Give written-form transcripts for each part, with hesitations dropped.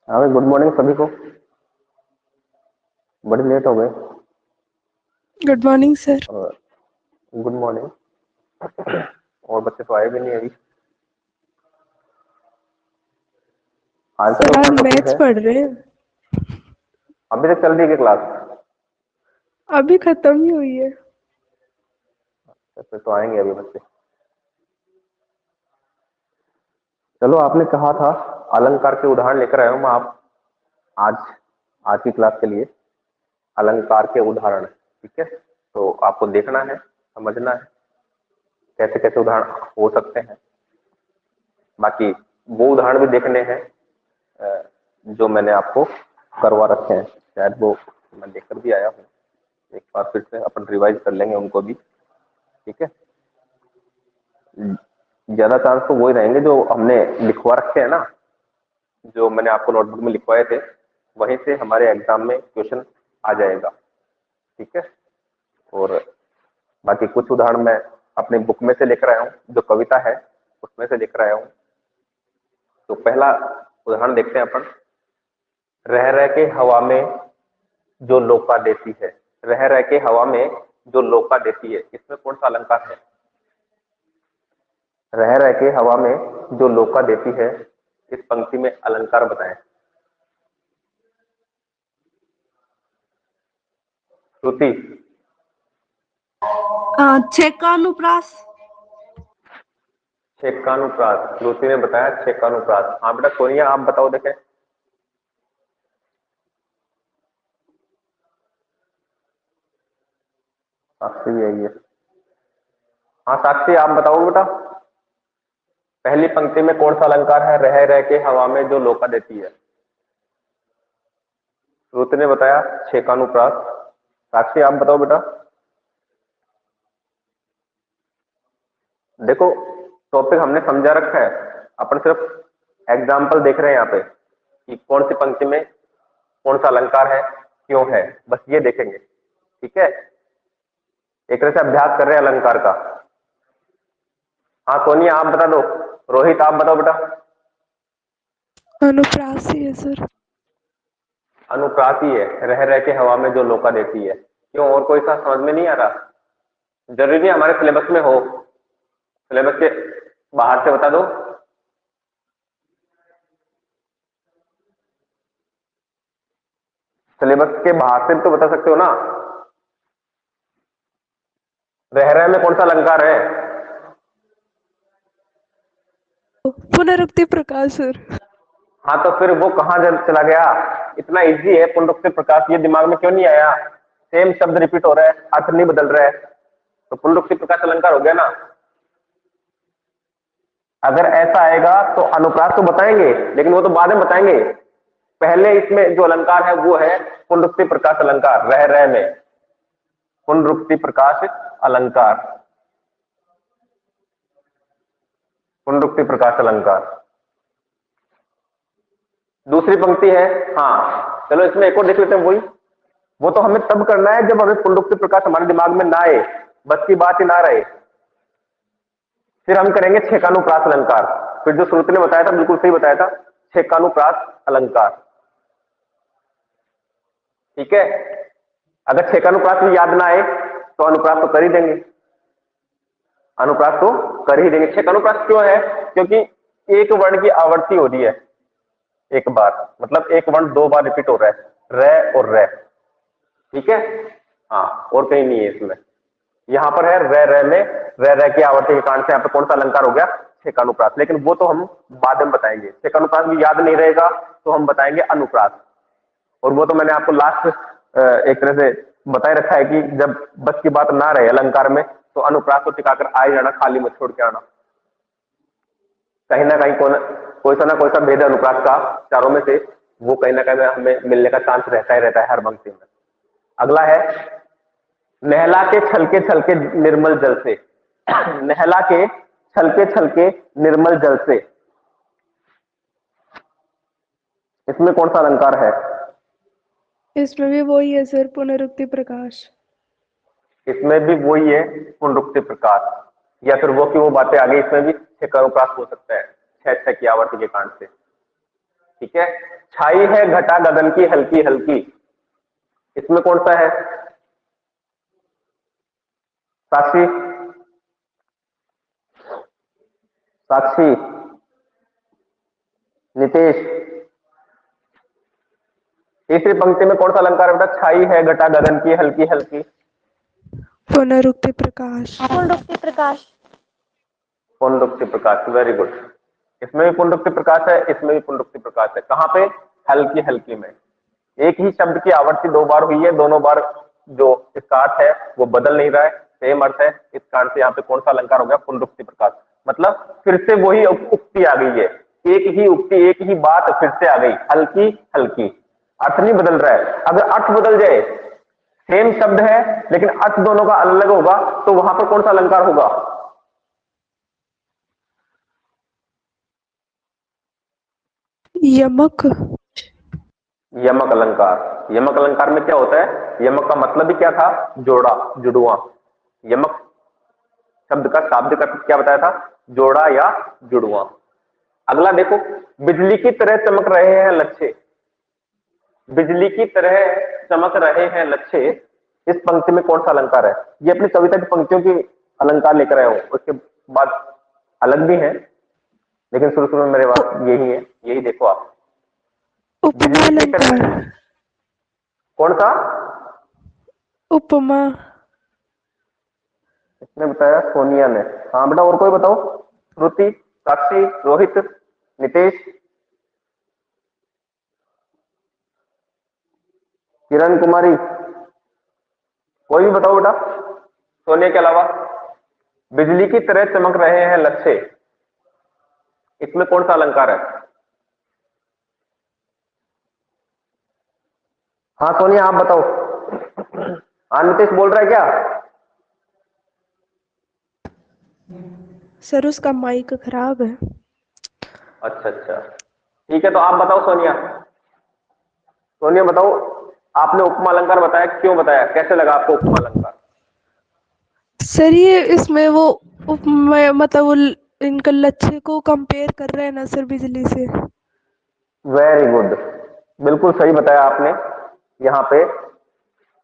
हाँ भाई, good morning सभी को। बड़ी लेट हो गए। Good morning sir. और गुड मॉर्निंग। और बच्चे तो आए भी नहीं अभी। आज का जो सर अपना आज टॉपिक मैथ्स है, पढ़ रहे हैं। अभी तक चल रही है क्लास। अभी खत्म ही हुई है। फिर तो आएंगे अभी बच्चे। चलो, आपने कहा था अलंकार के उदाहरण लेकर आया हूँ मैं। आप आज आज की क्लास के लिए अलंकार के उदाहरण, ठीक है? तो आपको देखना है, समझना है कैसे कैसे उदाहरण हो सकते हैं। बाकी वो उदाहरण भी देखने हैं जो मैंने आपको करवा रखे हैं। शायद वो मैं लेकर भी आया हूँ। एक बार फिर से अपन रिवाइज कर लेंगे उनको भी, ठीक है? ज्यादा चांस तो वही रहेंगे जो हमने लिखवा रखे हैं ना, जो मैंने आपको नोटबुक में लिखवाए थे, वहीं से हमारे एग्जाम में क्वेश्चन आ जाएगा, ठीक है? और बाकी कुछ उदाहरण मैं अपने बुक में से लेकर आया हूँ, जो कविता है उसमें से लेकर आया हूँ। तो पहला उदाहरण देखते हैं अपन। रह रह के हवा में जो लोका देती है। रह रह के हवा में जो लोका देती है, इसमें कौन सा अलंकार है? रह रह के हवा में जो लोका देती है, इस पंक्ति में अलंकार बताएं। श्रुति। छेकानुप्रास। छेकानुप्रास, श्रुति ने बताया छेकानुप्रास। हाँ बेटा सोनिया, आप बताओ देखें। साक्षी भी आई है। हाँ साक्षी, आप बताओ बेटा, पहली पंक्ति में कौन सा अलंकार है? रह रह के हवा में जो लोका देती है। श्रुति ने बताया छेकानुप्रास। साक्षी आप बताओ बेटा। देखो, टॉपिक हमने समझा रखा है, अपन सिर्फ एग्जाम्पल देख रहे हैं यहाँ पे कि कौन सी पंक्ति में कौन सा अलंकार है, क्यों है, बस ये देखेंगे, ठीक है? एक तरह से अभ्यास कर रहे हैं अलंकार का। हाँ सोनिया आप बता दो। रोहित आप बताओ बेटा। अनुप्रास ही है सर। अनुप्रास ही है, रह रह के हवा में जो लोका देती है। क्यों, और कोई सा समझ में नहीं आ रहा? जरूरी नहीं हमारे सिलेबस में हो, सिलेबस के बाहर से बता दो। सिलेबस के बाहर से भी तो बता सकते हो ना। रह रहे में कौन सा अलंकार है? पुनरुक्ति प्रकाश सर। हाँ तो फिर वो कहाँ चला गया? इतना इजी है पुनरुक्ति प्रकाश, ये दिमाग में क्यों नहीं आया? सेम शब्द रिपीट हो रहा है, अर्थ नहीं बदल रहा है, तो पुनरुक्ति प्रकाश अलंकार हो गया ना। अगर ऐसा आएगा तो अनुप्रास तो बताएंगे, लेकिन वो तो बाद में बताएंगे। पहले इसमें जो अलंकार है वो है पुनरुक्ति प्रकाश अलंकार। रह में पुनरुक्ति प्रकाश अलंकार, पुनरुक्ति प्रकाश अलंकार। दूसरी पंक्ति है, हाँ चलो इसमें एक और देख लेते हैं। वही, वो तो हमें तब करना है जब हमें पुनरुक्ति प्रकाश हमारे दिमाग में ना आए, बस की बात ही ना रहे, फिर हम करेंगे छेकानुप्रास अलंकार। फिर जो श्रुति ने बताया था बिल्कुल सही बताया था, छेकानुप्रास अलंकार, ठीक है? अगर छेकानुप्रास भी याद ना आए तो अनुप्रास तो कर ही देंगे, अनुप्रास तो कर ही देंगे। छेकानुप्रास क्यों है? क्योंकि एक वर्ण की आवृत्ति हो रही है एक बार, मतलब एक वर्ण दो बार रिपीट हो रहा है, रे और रे, ठीक है? हाँ, और कहीं नहीं है इसमें। यहां पर है रे में, रे की आवर्ती के कारण से यहाँ पे कौन सा अलंकार हो गया? छेकानुप्रास। लेकिन वो तो हम बाद में बताएंगे। छेकानुप्रास भी याद नहीं रहेगा तो हम बताएंगे अनुप्रास। और वो तो मैंने आपको लास्ट एक तरह से बता ही रखा है कि जब बस की बात ना रहे अलंकार में तो अनुप्रास को टिकाकर आ ही जाना, खाली मत छोड़ के आना। कहीं ना कहीं कोई सा भेद है अनुप्रास का चारों में से, वो कहीं ना कहीं हमें मिलने का चांस रहता ही रहता है हर पंक्ति में। अगला है नहला के छलके निर्मल जल से। नहला के छलके निर्मल जल से, इसमें कौन सा अलंकार है? इसमें भी वही है सर, पुनरुक्ति प्रकाश। इसमें भी वही है, पुनरुक्ति प्रकाश। या फिर वो की वो बातें आ गई, इसमें भी छेकानुप्रास हो सकता है, छह छह की आवर्ती के कांड से। ठीक है। छाई है घटा गगन की हल्की हल्की, इसमें कौन सा है? साक्षी, साक्षी, नितेश, तीसरी पंक्ति में कौन सा अलंकार है बेटा? छाई है घटा गगन की हल्की हल्की। पुनरुक्ति प्रकाश। पुनरुक्ति प्रकाश। पुनरुक्ति प्रकाश, वेरी गुड। इसमें भी पुनरुक्ति प्रकाश है, इसमें भी पुनरुक्ति प्रकाश है। कहां पे? हल्की हल्की में। एक ही शब्द की आवृत्ति दो बार हुई है, दोनों बार जो इसका अर्थ है वो बदल नहीं रहा है, सेम अर्थ है। इस कारण से यहाँ पे कौन सा अलंकार हो गया? पुनरुक्ति प्रकाश। मतलब फिर से वही उक्ति आ गई है, एक ही उक्ति, एक ही बात फिर से आ गई, हल्की हल्की। अर्थ नहीं बदल रहा है। अगर अर्थ बदल जाए, सेम शब्द है लेकिन अर्थ दोनों का अलग होगा, तो वहां पर कौन सा अलंकार होगा? यमक। यमक अलंकार। यमक अलंकार में क्या होता है? यमक का मतलब ही क्या था? जोड़ा, जुड़वा। यमक शब्द का शाब्दिक अर्थ क्या बताया था? जोड़ा या जुड़वा। अगला देखो, बिजली की तरह चमक रहे हैं लच्छे। बिजली की तरह चमक रहे हैं लच्छे, इस पंक्ति में कौन सा अलंकार है? ये अपनी कविता की पंक्तियों की अलंकार लेकर आए हो, उसके बाद अलग भी है, लेकिन शुरू शुरू में मेरे पास यही है, यही देखो आप। उपमा बिजली की तरह, अलंकार। कौन सा? उपमा। इसने बताया सोनिया ने। हाँ बेटा, और कोई बताओ? श्रुति, साक्षी, रोहित, नितेश, किरण कुमारी, कोई भी बताओ बेटा सोनिया के अलावा। बिजली की तरह चमक रहे हैं लच्छे, इसमें कौन सा अलंकार है? हाँ सोनिया, आप बताओ। हाँ नितेश बोल रहा है क्या? सर उसका माइक खराब है। अच्छा अच्छा, ठीक है, तो आप बताओ सोनिया। सोनिया बताओ, आपने उपमा अलंकार बताया, क्यों बताया? कैसे लगा आपको उपमा अलंकार? सर ये इसमें वो मतलब वो इनका लच्छे को कंपेयर कर रहे हैं ना सर बिजली से। वेरी गुड, बिल्कुल सही बताया आपने। यहाँ पे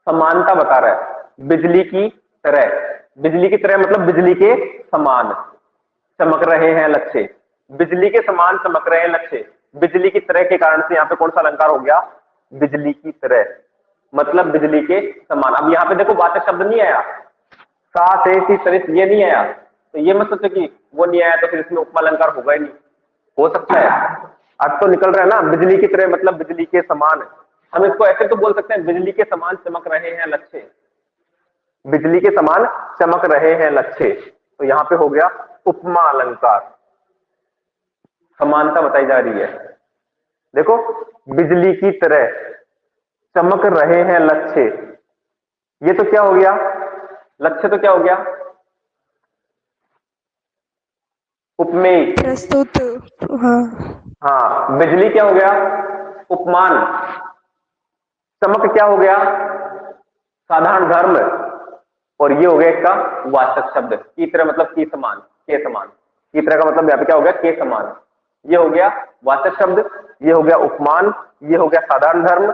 समानता बता रहा है, बिजली की तरह। बिजली की तरह मतलब बिजली के समान चमक रहे हैं लच्छे। बिजली के समान चमक रहे हैं लच्छे, बिजली की तरह के कारण से यहाँ पे कौन सा अलंकार हो गया? बिजली की तरह मतलब बिजली के समान। अब यहाँ पे देखो वाचक शब्द नहीं आया, सा से सी सरिस, ये नहीं आया, तो ये मत सोचो कि वो नहीं आया तो फिर इसमें उपमा अलंकार होगा ही नहीं। हो सकता है, अर्थ तो निकल रहा है ना, बिजली की तरह मतलब बिजली के समान। हम इसको ऐसे तो बोल सकते हैं, बिजली के समान चमक रहे हैं लच्छे, बिजली के समान चमक रहे हैं लच्छे, तो यहां पे हो गया उपमा अलंकार। समानता बताई जा रही है। देखो, बिजली की तरह चमक रहे हैं लच्छे, ये तो क्या हो गया? लच्छे तो क्या हो गया? उपमेय। प्रस्तुत। हाँ। हाँ, बिजली क्या हो गया? उपमान। चमक क्या हो गया? साधारण धर्म। और ये हो गया इसका वाचक शब्द, की तरह मतलब की समान, के समान। की तरह का मतलब यहाँ पे क्या हो गया? के समान। ये हो गया वाचक शब्द, ये हो गया उपमान, ये हो गया साधारण धर्म,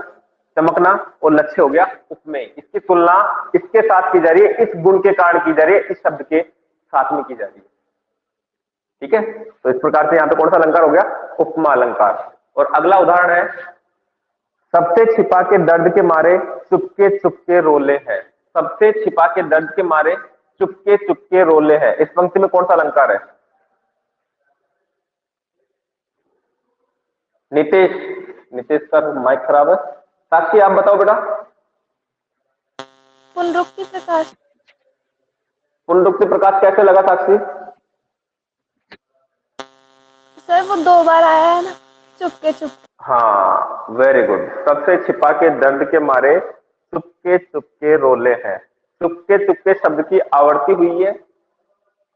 चमकना, और लक्ष्य हो गया उपमेय। इसकी तुलना इसके साथ की जा रही है, इस गुण के कारण की जा रही है, इस शब्द के साथ में की जा रही है। ठीक है, तो इस प्रकार से यहाँ पे कौन सा अलंकार हो गया? उपमा अलंकार। और अगला उदाहरण है, सबसे छिपा के दर्द के मारे चुपके चुपके रोले हैं। सबसे छिपा के दर्द के मारे चुपके चुपके रोले हैं, इस पंक्ति में कौन सा अलंकार है? नितेश, नितेश का माइक खराब है। साक्षी आप बताओ बेटा। पुनरुक्ति प्रकाश। पुनरुक्ति प्रकाश कैसे लगा साक्षी? सर वो दो बार आया है ना, चुपके चुपके। हाँ, वेरी गुड। सबसे छिपा के दर्द के मारे चुपके चुपके रोले हैं। चुपके चुपके शब्द की आवृत्ति हुई है,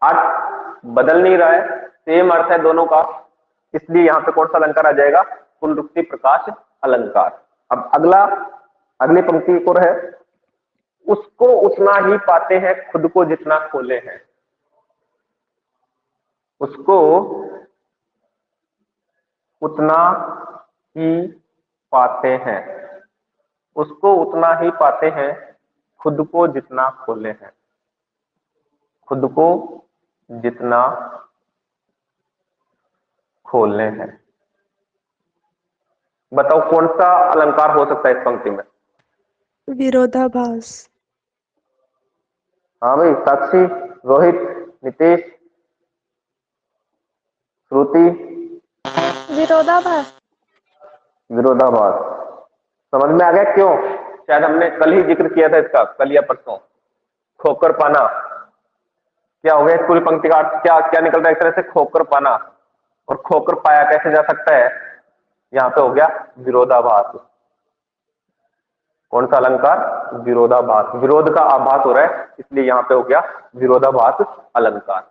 अर्थ बदल नहीं रहा है, सेम अर्थ है दोनों का, इसलिए यहां पे कौन सा अलंकार आ जाएगा? पुनरुक्ति प्रकाश अलंकार। अब अगला, अगली पंक्ति एक और है, उसको उतना ही पाते हैं खुद को जितना खोले हैं। उसको उतना ही पाते हैं, उसको उतना ही पाते हैं खुद को जितना खोले हैं, खुद को जितना खोलने हैं। बताओ कौन सा अलंकार हो सकता है इस पंक्ति में? विरोधाभास। हाँ भाई, साक्षी, रोहित, नीतीश, श्रुति। विरोधाभास। विरोधाभास समझ में आ गया क्यों? शायद हमने कल ही जिक्र किया था इसका, कल या परसों। खोकर पाना, क्या हो गया इस पूरी पंक्ति का अर्थ? क्या क्या निकल रहा है एक तरह से? खोकर पाना। और खोकर पाया कैसे जा सकता है? यहां पे हो गया विरोधाभास। कौन सा अलंकार? विरोधाभास। विरोध का आभास हो रहा है, इसलिए यहां पे हो गया विरोधाभास अलंकार।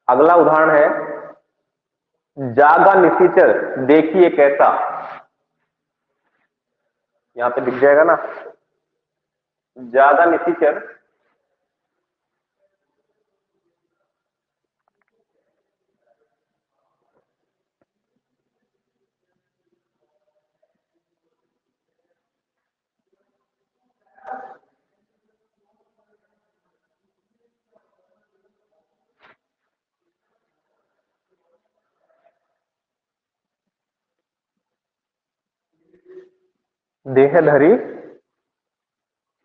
अगला उदाहरण है जागा निशिचर देखिए कैसा। यहां पे दिख जाएगा ना, जागा निशिचर देहधरी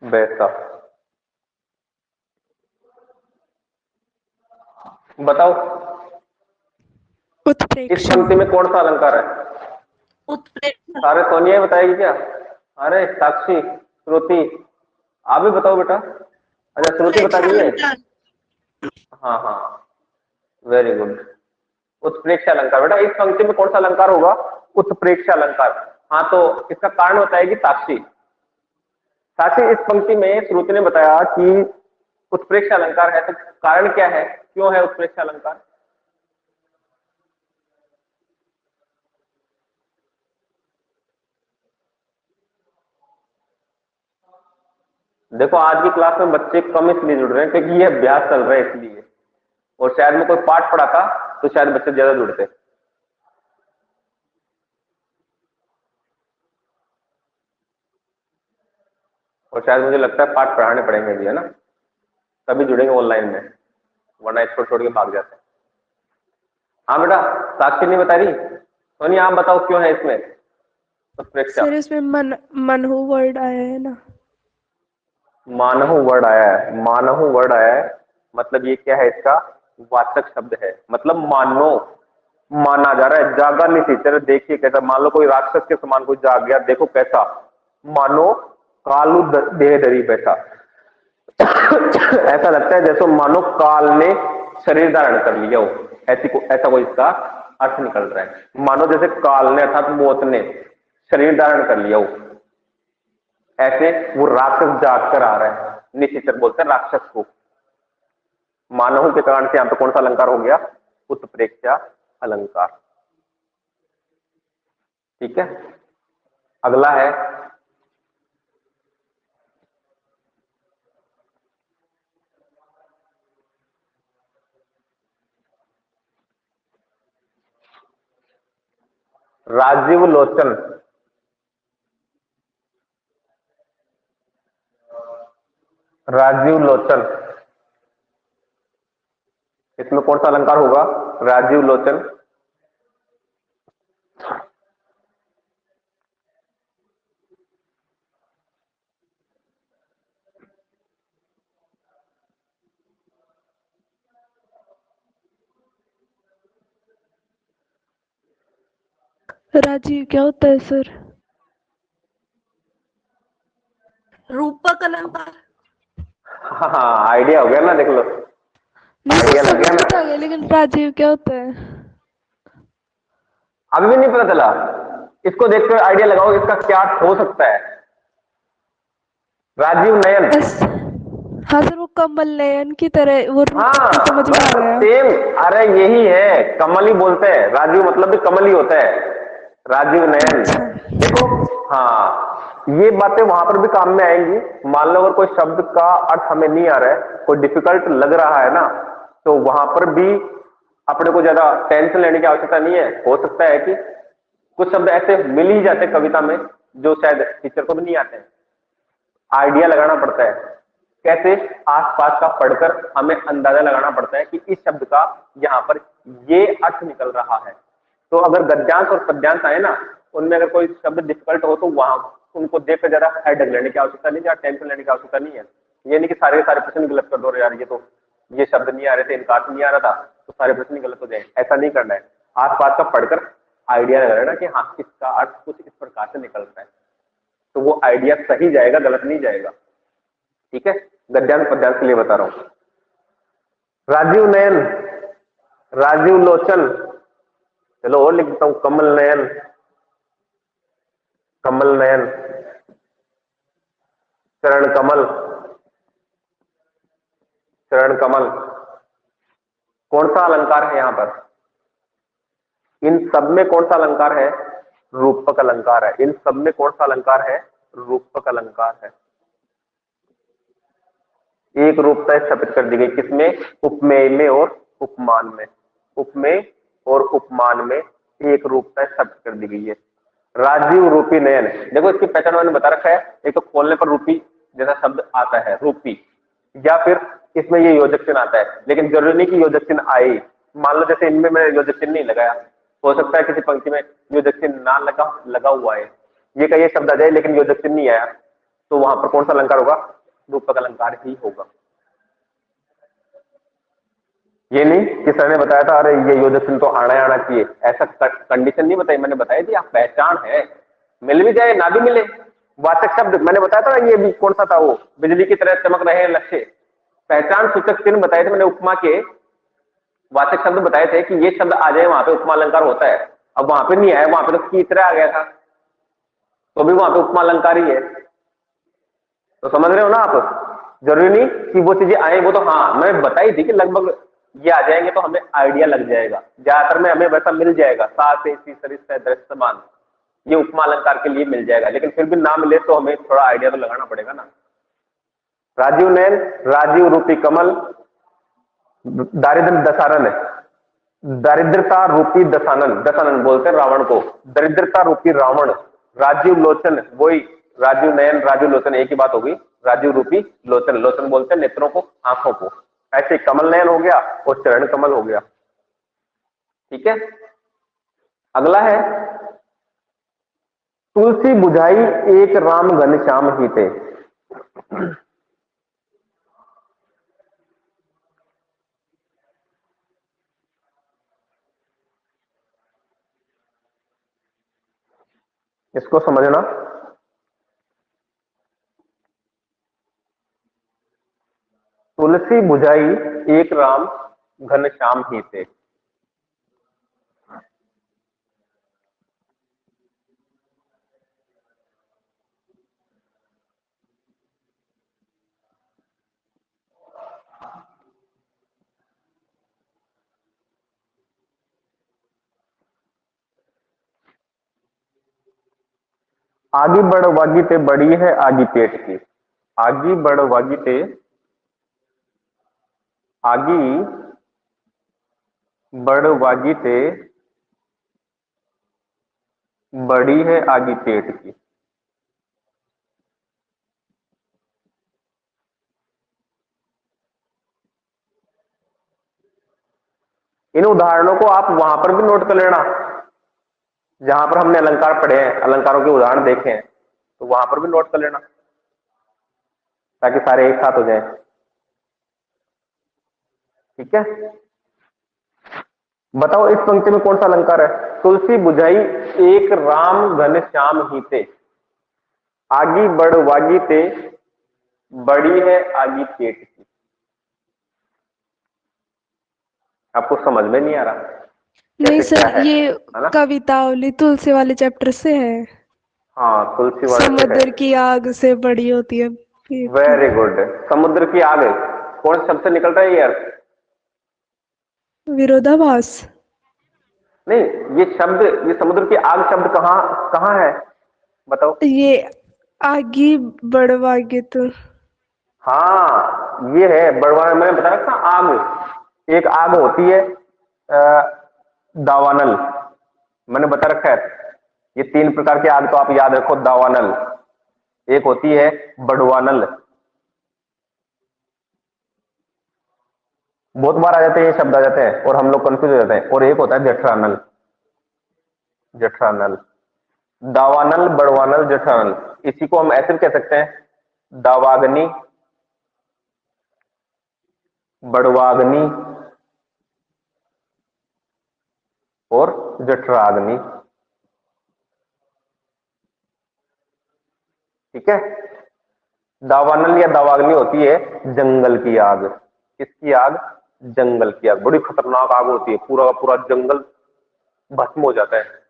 बैसा। बताओ इस उत्प्रेक्षा। पंक्ति में कौन सा अलंकार है? उत्प्रेक्षा। सारे सोनिया ही बताएगी क्या? अरे साक्षी, श्रुति, आप भी बताओ बेटा। अच्छा श्रुति बता रही है। हाँ हाँ, वेरी गुड। उत्प्रेक्षा अलंकार। बेटा इस पंक्ति में कौन सा अलंकार होगा? उत्प्रेक्षा अलंकार। हाँ, तो इसका कारण बताएगी साक्षी। साक्षी, इस पंक्ति में श्रुति ने बताया कि उत्प्रेक्षा अलंकार है, तो कारण क्या है, क्यों है उत्प्रेक्षा अलंकार? देखो आज की क्लास में बच्चे कम इसलिए जुड़ रहे हैं क्योंकि ये अभ्यास चल रहा है इसलिए, और शायद मैं कोई पाठ पढ़ाता तो शायद बच्चे ज्यादा जुड़ते। और शायद मुझे लगता है पाठ पढ़ाने पड़ेंगे भी, है ना, तभी जुड़ेंगे ऑनलाइन में, वरना छोड़ छोड़ के भाग जाते हैं। हाँ बेटा, साक्षी नहीं बता रही? सोनिया आप बताओ क्यों है इसमें उत्प्रेक्षा? सर इसमें मनहु वर्ड आया है ना। मानहु वर्ड आया है। मानहु वर्ड आया है मतलब ये क्या है? इसका वाचक शब्द है, मतलब मानो, माना जा रहा है। जागा निशिचर देखिए कैसा। मान लो कोई राक्षस के समान कोई जाग गया, देखो कैसा, मानो कालू देह धरी बैठा। ऐसा लगता है जैसे मानो काल ने शरीर धारण कर लिया हो, ऐसा कोई इसका अर्थ निकल रहा है। मानो जैसे काल ने अर्थात मौत ने शरीर धारण कर लिया हो, ऐसे वो राक्षस जाग कर आ रहा है। निशिचर बोलते हैं राक्षस को। मानव के कारण से यहां पे कौन सा अलंकार हो गया? उत्प्रेक्षा अलंकार। ठीक है, अगला है राजीव लोचन। राजीव लोचन, इसमें कौन सा अलंकार होगा? राजीव लोचन। राजीव क्या होता है सर? रूपक अलंकार। हाँ, आइडिया हो गया ना, देख लो, नहीं आइडिया सर, लग गया समझ ना। तो आ गया, लेकिन राजीव क्या होता है? अभी भी नहीं पता चला? इसको देखकर आइडिया लगाओ इसका क्या अर्थ हो सकता है। राजीव नयन। बस, हाँ सर, वो कमल नयन की तरह वो रूप हाँ समझ में आ गया। सेम, अरे यही है, कमल ही बोलते हैं। राजीव मतलब भी कमल ही होता है, राजीव नयन। अच्छा। देखो, हाँ ये बातें वहां पर भी काम में आएंगी। मान लो अगर कोई शब्द का अर्थ हमें नहीं आ रहा है, कोई डिफिकल्ट लग रहा है ना, तो वहां पर भी अपने को ज्यादा टेंशन लेने की आवश्यकता नहीं है। हो सकता है कि कुछ शब्द ऐसे मिल ही जाते कविता में जो शायद टीचर को भी नहीं आते हैं, आइडिया लगाना पड़ता है। कैसे? आसपास का पढ़कर हमें अंदाजा लगाना पड़ता है कि इस शब्द का यहाँ पर ये अर्थ निकल रहा है। तो अगर गद्यांश और पद्यांश आए ना, उनमें अगर कोई शब्द डिफिकल्ट हो तो वहां उनको देखकर ज्यादा हेडेक लेने की आवश्यकता नहीं, ज्यादा टेंशन लेने की आवश्यकता नहीं है। ये नहीं कि सारे के सारे प्रश्न गलत कर दो, यार ये शब्द नहीं आ रहे थे, इनका अर्थ नहीं आ रहा था तो सारे प्रश्न गलत हो जाए, ऐसा नहीं करना है। आसपास का पढ़कर आइडिया लगा लेना कि हाँ इसका अर्थ कुछ इस प्रकार से निकल रहा है, तो वो आइडिया सही जाएगा, गलत नहीं जाएगा। ठीक है, गद्यांश पद्यांश के लिए बता रहा हूं। राजीव नयन, राजीव लोचन, चलो और लिख देता हूं, कमल नयन, कमल नयन, चरण कमल, चरण कमल। कौन सा अलंकार है यहां पर? इन सब में कौन सा अलंकार है? रूपक अलंकार है। इन सब में कौन सा अलंकार है? रूपक अलंकार है। एक रूपता स्थापित कर दी गई, किसमें? उपमेय में और उपमान में। उपमेय और उपमान में एक रूपता स्थापित कर दी गई है। राजीव रूपी नयन, देखो इसकी पहचान मैंने बता रखा है। एक तो खोलने पर रूपी जैसा शब्द आता है, रूपी, या फिर इसमें ये योजक चिन्ह आता है, लेकिन जरूरी नहीं कि योजक चिन्ह आए। मान लो जैसे इनमें मैंने योजक चिन्ह नहीं लगाया, हो सकता है किसी पंक्ति में योजक चिन्ह ना लगा हुआ है, ये का ये शब्द आ जाए लेकिन योजक चिन्ह नहीं आया, तो वहां पर कौन सा अलंकार होगा? रूपक अलंकार ही होगा। ये नहीं कि सर ने बताया था अरे ये योजक चिन्ह तो आना चाहिए, ऐसा कंडीशन नहीं बताई। मैंने बताई थी आप पहचान है, मिल भी जाए ना भी मिले। वाचक शब्द मैंने बताया था, ये भी कौन सा था? वो बिजली की तरह चमक रहे लक्ष्य। पहचान सूचक चिन्ह बताए थे मैंने, उपमा के वाचक शब्द बताए थे कि ये शब्द आ जाए वहां पे उपमा अलंकार होता है। अब वहां पे नहीं आया, वहां पे तो की तरह आ गया था, तो भी वहां पे उपमा अलंकार ही है। तो समझ रहे हो ना आप? जरूरी नहीं कि वो चीजें आए, वो तो हाँ मैं बताई थी कि लगभग ये आ जाएंगे तो हमें आइडिया लग जाएगा। ज्यादातर में हमें वैसा मिल जाएगा, साथ दृश्यमान, ये उपमा अलंकार के लिए मिल जाएगा। लेकिन फिर भी ना मिले तो हमें थोड़ा आइडिया तो लगाना पड़ेगा ना। राजीव नयन, राजीव रूपी कमल, दारिद्र दशानन है, दरिद्रता रूपी दशानन, दशानन बोलते हैं रावण को, दरिद्रता रूपी रावण। राजीव लोचन, वही राजीव नयन राजीव लोचन एक ही बात होगी। राजीव रूपी लोचन, लोचन बोलते हैं नेत्रों को, आंखों को। ऐसे कमल नयन हो गया और चरण कमल हो गया। ठीक है, अगला है तुलसी बुझाई एक राम घनश्याम ही थे। इसको समझना, तुलसी बुझाई एक राम घनश्याम ही थे। आगी बढ़ वागी ते बड़ी है आगी पेट की। आगी बढ़ वागी ते, आगी बढ़ वागी ते बड़ी है आगी पेट की। इन उदाहरणों को आप वहां पर भी नोट कर लेना जहां पर हमने अलंकार पढ़े हैं, अलंकारों के उदाहरण देखे हैं, तो वहां पर भी नोट कर लेना ताकि सारे एक साथ हो जाए। ठीक है, बताओ इस पंक्ति में कौन सा अलंकार है? तुलसी बुझाई एक राम घनश्याम ही थे, आगी बढ़ वागी ते बड़ी है आगी पेट की। आपको समझ में नहीं आ रहा? नहीं कैसे क्या सर, है ये ना? कवितावली तुलसी वाले चैप्टर से है। हाँ, तुलसी वाले से है। समुद्र की आग से बड़ी होती है पेट की। Very good. समुद्र की आग कौन से शब्द से निकलता है ये अर्थ? विरोधाभास। नहीं, ये शब्द, ये समुद्र की आग शब्द कहाँ कहाँ है बताओ? ये आगी बढ़वागे तो हाँ ये है बड़वाना, मैंने बता रखा आग, एक आग होती है दावानल मैंने बता रखा है। ये 3 प्रकार की आग तो आप याद रखो। दावानल, एक होती है बड़वानल, बहुत बार आ जाते हैं ये शब्द आ जाते हैं और हम लोग कंफ्यूज हो जाते हैं। और एक होता है जठरानल। जठरानल, दावानल, बड़वानल, जठरानल, इसी को हम ऐसे भी कह सकते हैं दावाग्नि, बड़वाग्नि और जठराग्नि। ठीक है। दावानल या दावाग्नि होती है जंगल की आग। किसकी आग? जंगल की आग। बड़ी खतरनाक आग होती है, पूरा का पूरा जंगल भस्म हो जाता है।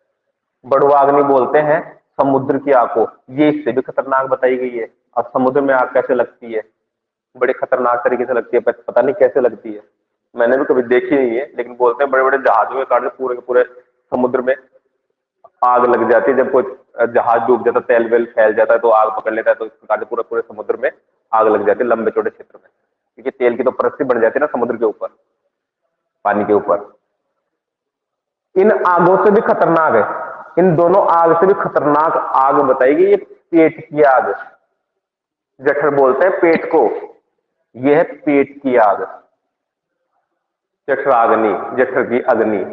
बड़वाग्नि बोलते हैं समुद्र की आग को। ये इससे भी खतरनाक बताई गई है। और समुद्र में आग कैसे लगती है? बड़े खतरनाक तरीके से लगती है। पता नहीं कैसे लगती है, मैंने भी कभी देखी नहीं है, लेकिन बोलते हैं बड़े बड़े जहाजों के कारण पूरे के पूरे समुद्र में आग लग जाती है। जब कोई जहाज डूब जाता है, तेल वेल फैल जाता है तो आग पकड़ लेता है, तो इस प्रकार से पूरे पूरे समुद्र में आग लग जाती है, लंबे चौड़े क्षेत्र में। क्योंकि तेल की तो परत बन जाती है ना समुद्र के ऊपर, पानी के ऊपर। इन आगों से भी खतरनाक है, इन दोनों आग से भी खतरनाक आग बताई गई ये पेट की आग। जठर बोलते हैं पेट को, यह है पेट की आग, जठराग्नि, जठर की अग्नि।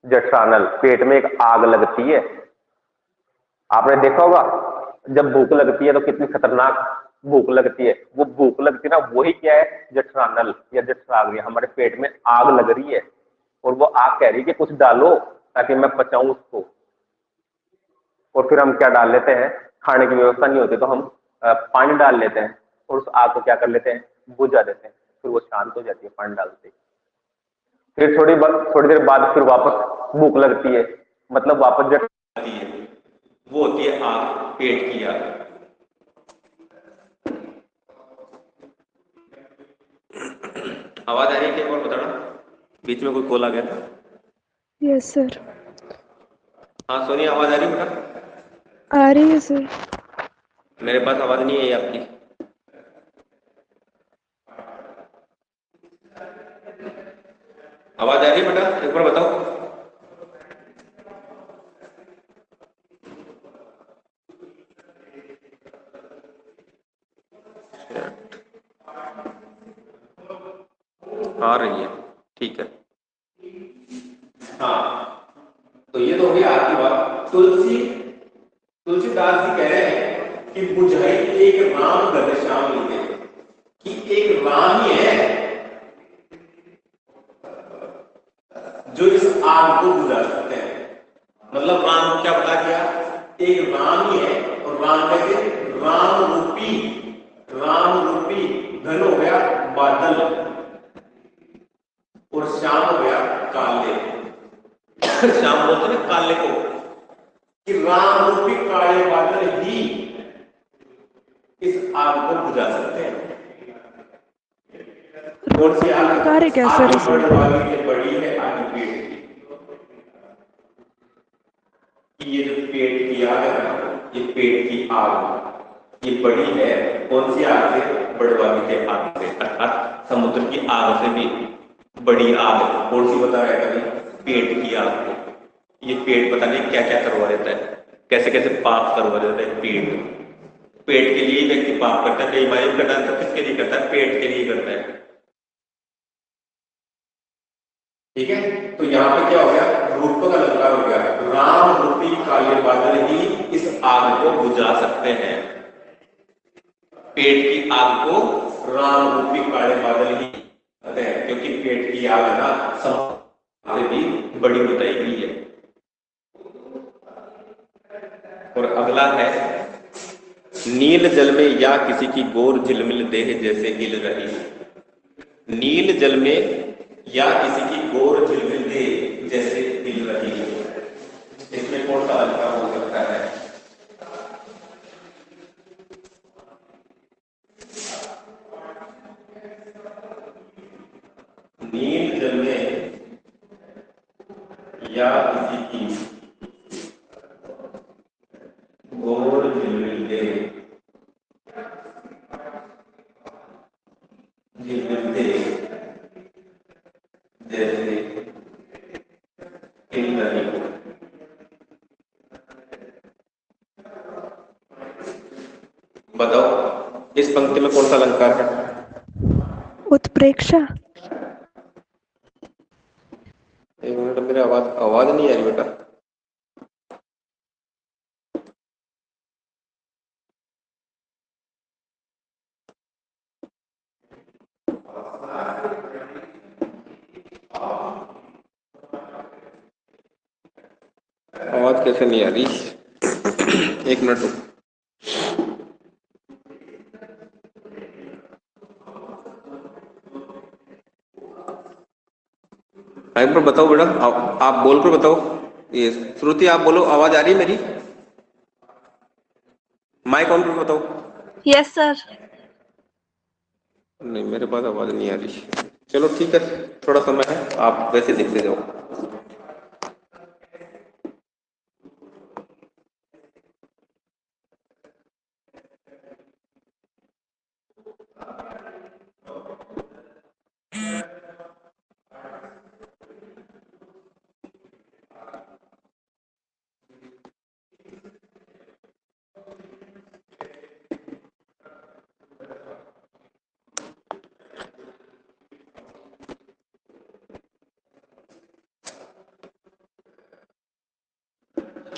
जठरानल, पेट में एक आग लगती है। आपने देखा होगा जब भूख लगती है तो कितनी खतरनाक भूख लगती है। वो भूख लगती है ना, वही क्या है? जठरानल या जठराग्नि। हमारे पेट में आग लग रही है और वो आग कह रही है कि कुछ डालो ताकि मैं पचाऊं उसको। और फिर हम क्या डाल लेते हैं, खाने की व्यवस्था नहीं होती तो हम पानी डाल लेते हैं और उस आग को क्या कर लेते हैं? बुझा देते हैं। फिर वो शांत हो जाती है पानी डालते ही। फिर थोड़ी देर बाद फिर वापस भूख लगती है, मतलब वापस जठ आती है। वो होती है आग, पेट की आग। आवाज आ रही है क्या? एक बार बताना, बीच में कोई कॉल आ गया था। Yes sir. हाँ सोनी, आवाज आ रही है बेटा? आ रही है सर। मेरे पास आवाज नहीं है आपकी। आवाज आ रही है बेटा? एक बार बताओ। आ रही है, ठीक है। हाँ, तो ये तो हो गई आग की बात। तुलसीदास जी कह रहे हैं कि बुझाई एक राम गद श्याम लिखे, कि एक राम ही है जो इस आग को बुझा सकते हैं। मतलब राम को क्या बता दिया? एक राम ही है। और राम कैसे? राम रूपी धन हो गया बादल और श्याम हो गया काले। श्याम बोलते ना काले को, कि राम रूपी काले बादल ही इस आग को बुझा सकते हैं। कौन सी आग? कार्य क्या सर इसमें? बड़ी है आग पेट की। ये जो पेट की आग है ना, ये पेट की आग ये बड़ी है। कौन सी आग से? बड़वानी के आग से, अर्थात समुद्र की आग से भी बड़ी आग। कौन सी बता रहा है? पेट की आग को। ये पेट पता नहीं क्या क्या करवा देता है, कैसे कैसे पाप करवा देता है पेट के लिए व्यक्ति पाप करता है। बेईमानी करता है तो किसके लिए करता है? पेट के लिए करता है। ठीक है, तो यहां पे क्या हो गया? रूप का अलंकार हो गया। राम रूपी काले बादल ही इस आग को बुझा सकते हैं। पेट की आग को राम रूपी काले बादल ही कहते हैं, क्योंकि पेट की आग ना से भी बड़ी बताई गई है। और अगला है नील जल में या किसी की गोर झिलमिल देह जैसे हिल रही। नील जल में या किसी की गोर झिलमिल देह जैसे हिल रही। इसमें कौन सा अलंकार हो सकता है? नील जल में या किसी की गोर झिलमिल देह जैसे हिल रही हो। बताओ इस पंक्ति में कौन सा अलंकार है? उत्प्रेक्षा। एक मिनट, मेरी आवाज नहीं आ रही बेटा। आवाज कैसे नहीं आ रही? एक मिनट रुको। एक बार बताओ बेटा, आप बोल कर बताओ। ये श्रुति आप बोलो, आवाज आ रही है मेरी? माइक ऑन कर बताओ। Yes sir. नहीं, मेरे पास आवाज नहीं आ रही। चलो ठीक है, थोड़ा समय है, आप वैसे देखते जाओ।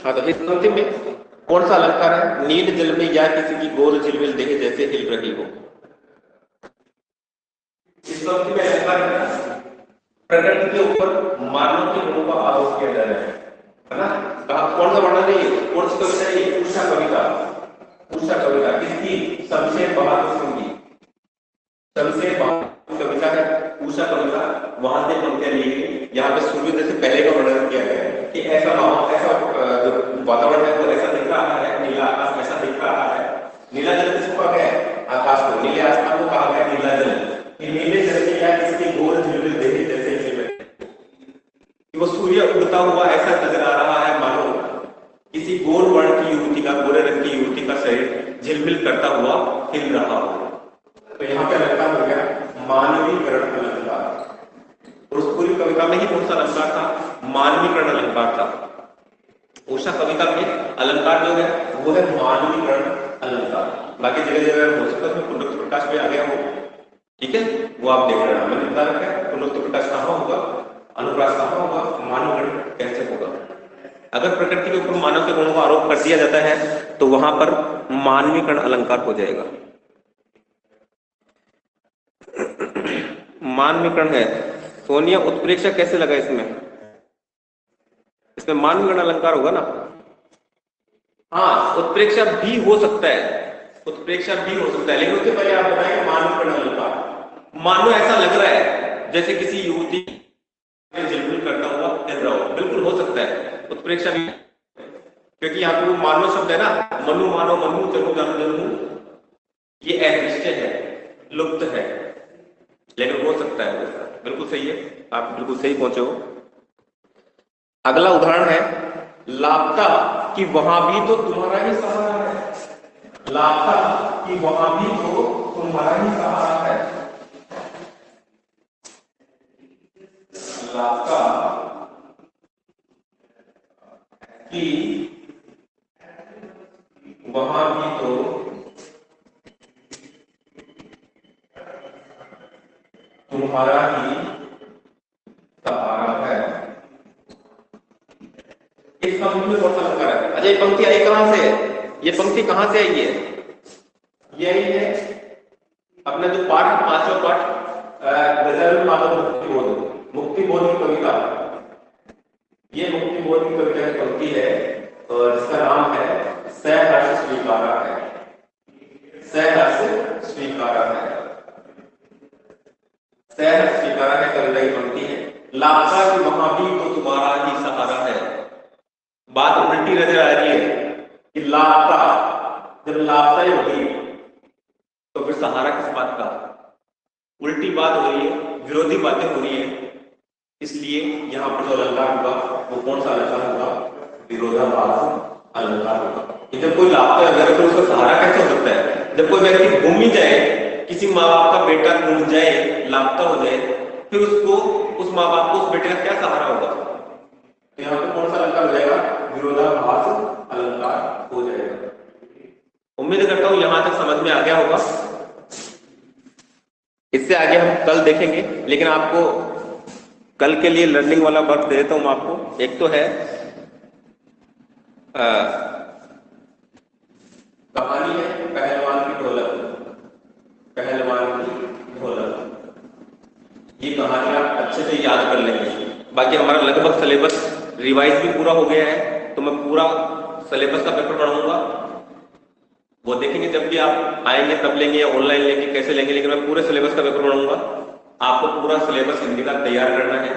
हाँ, तो इस पंक्ति में कौन सा अलंकार है? नील जल में या किसी की गोर झिलमिल देह जैसे हिल रही हो। इस पंक्ति में अलंकार है प्रकृति के ऊपर मानव के गुणों का आरोप किया जा रहा है ना? कहा कौन सा वर्णन है ये? कौन सी कविता है ये? उषा कविता। उषा कविता किसकी? शमशेर बहादुर सिंह की। शमशेर बहादुर कविता है उषा कविता, वहां से पंक्तियां ली गई। यहाँ पे सूर्योदय से पहले का वर्णन किया गया है कि ऐसा माहौल, ऐसा जो वातावरण है वो ऐसा दिख रहा है, नीला आकाश ऐसा दिख रहा है। नीला जल किसको कहा गया है? आकाश को, नीले आसमान को कहा गया नीला जल। नीले जल में या किसकी गोर झिलमिल देह जैसे हिल रही, वो सूर्य उगता हुआ ऐसा नजर आ रहा है मानो किसी गोर वर्ण की युवती का, गोरे रंग की युवती का शरीर झिलमिल करता हुआ हिल रहा हो। तो यहाँ पे अलंकार हो गया मानवीकरण अलंकार। और उस पूरी कविता में ही कौन सा अलंकार था? मानवीकरण अलंकार था। उषा कविता में अलंकार जो है वो है मानवीकरण अलंकार। बाकी जगह जगह हो सकता है पुनरुक्त प्रकाश में आ गया हो, ठीक है, वो आप देख रहे हैं। मैंने बता रखा है पुनरुक्त प्रकाश कहाँ होगा, अनुप्रास कहाँ होगा, मानवीकरण कैसे होगा। अगर प्रकृति के ऊपर मानव के गुणों का आरोप कर दिया जाता है तो वहां पर मानवीकरण अलंकार हो जाएगा। मानवीकरण है। सोनिया, उत्प्रेक्षा कैसे लगा इसमें? इसमें मानवीकरण अलंकार होगा ना? हाँ, उत्प्रेक्षा भी हो सकता है, उत्प्रेक्षा भी हो सकता है, लेकिन उससे पहले आप बताएं मानवीकरण अलंकार। मानो ऐसा लग रहा है जैसे किसी युवती झिलमिल करता हुआ हिल रहा हो, बिल्कुल हो सकता है उत्प्रेक्षा भी, क्योंकि यहाँ पे वो मानो शब्द है ना, मनु मानो मनु जनु जानो जनु, ये अदृश्य है, लुप्त है, लेकिन हो सकता है वैसा। बिल्कुल सही है, आप बिल्कुल सही पहुंचे हो। अगला उदाहरण है लापता कि वहां भी तो तुम्हारा ही सहारा है। लापता कि वहां भी तो तुम्हारा ही सहारा है। लापता कि वहां भी तो तुम्हारा ही सहारा है। इस पंक्ति में कौन सा अलंकार है? अच्छा, ये पंक्ति आई कहां से? ये पंक्ति कहां से आई है? यही है अपना जो पाठ, पांचवा पाठ गजल माधव मुक्ति बोध, मुक्ति बोध की कविता। ये मुक्ति बोध की कविता की पंक्ति है और इसका नाम है सहर्ष स्वीकारा है। सहर्ष स्वीकारा है, सहर्ष स्वीकारा है कविता की पंक्ति है। लापता कि वहां भी तो तुम्हारा ही सहारा है। बात उल्टी नजर आ रही है कि लापता, जब लापता ही होगी तो फिर सहारा किस बात का? उल्टी बात हो रही है, विरोधी बातें हो रही है। इसलिए यहां पर जो अलंकार होगा वो कौन सा अलंकार होगा? विरोधाभास अलंकार होगा। जब कोई लापता है तो उसका सहारा कैसे हो सकता है? जब कोई व्यक्ति घूम ही जाए, किसी माँ बाप का बेटा घूम जाए, लापता हो जाए, फिर उसको, उस माँ बाप को उस बेटे का क्या सहारा होगा? तो यहाँ उम्मीद करता हूं यहां तक समझ में आ गया होगा। इससे आगे हम कल देखेंगे, लेकिन आपको कल के लिए लर्निंग वाला वर्क दे देता हूं आपको। एक तो है कहानी है पहलवान की ढोलक। पहलवान की ढोलक, ये कहानी आप अच्छे से याद कर लेंगे। बाकी हमारा लगभग सिलेबस रिवाइज भी पूरा हो गया है, तो मैं पूरा सिलेबस का पेपर पढ़ाऊंगा, वो देखेंगे जब भी आप आएंगे तब लेंगे या ऑनलाइन लेंगे, कैसे लेंगे, लेकिन मैं पूरे सिलेबस का पेपर पढ़ाऊंगा। आपको पूरा सिलेबस हिंदी का तैयार करना है।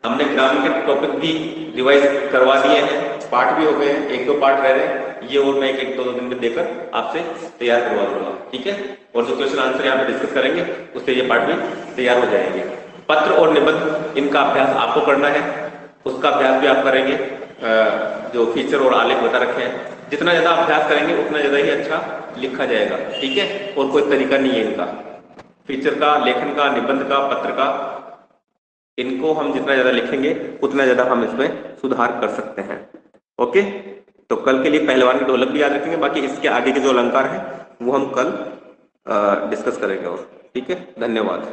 हमने ग्रामर के टॉपिक भी रिवाइज करवा दिए हैं, पार्ट भी हो गए हैं, 1-2 पार्ट रह रहे हैं, ये और मैं 1-2 दिन में देकर आपसे तैयार करवा दूंगा, ठीक है। और जो क्वेश्चन आंसर यहाँ पे डिस्कस करेंगे उससे ये पार्ट भी तैयार हो जाएंगे। पत्र और निबंध, इनका अभ्यास आपको करना है, उसका अभ्यास भी आप करेंगे। जो फीचर और आलेख बता रखे हैं, जितना ज्यादा अभ्यास करेंगे उतना ज्यादा ही अच्छा लिखा जाएगा, ठीक है। और कोई तरीका नहीं है इनका, फीचर का, लेखन का, निबंध का, पत्र का, इनको हम जितना ज्यादा लिखेंगे उतना ज्यादा हम इसमें सुधार कर सकते हैं। ओके, तो कल के लिए पहलवान की ढोलक भी याद रखेंगे, बाकी इसके आगे के जो अलंकार है वो हम कल डिस्कस करेंगे। और ठीक है, धन्यवाद।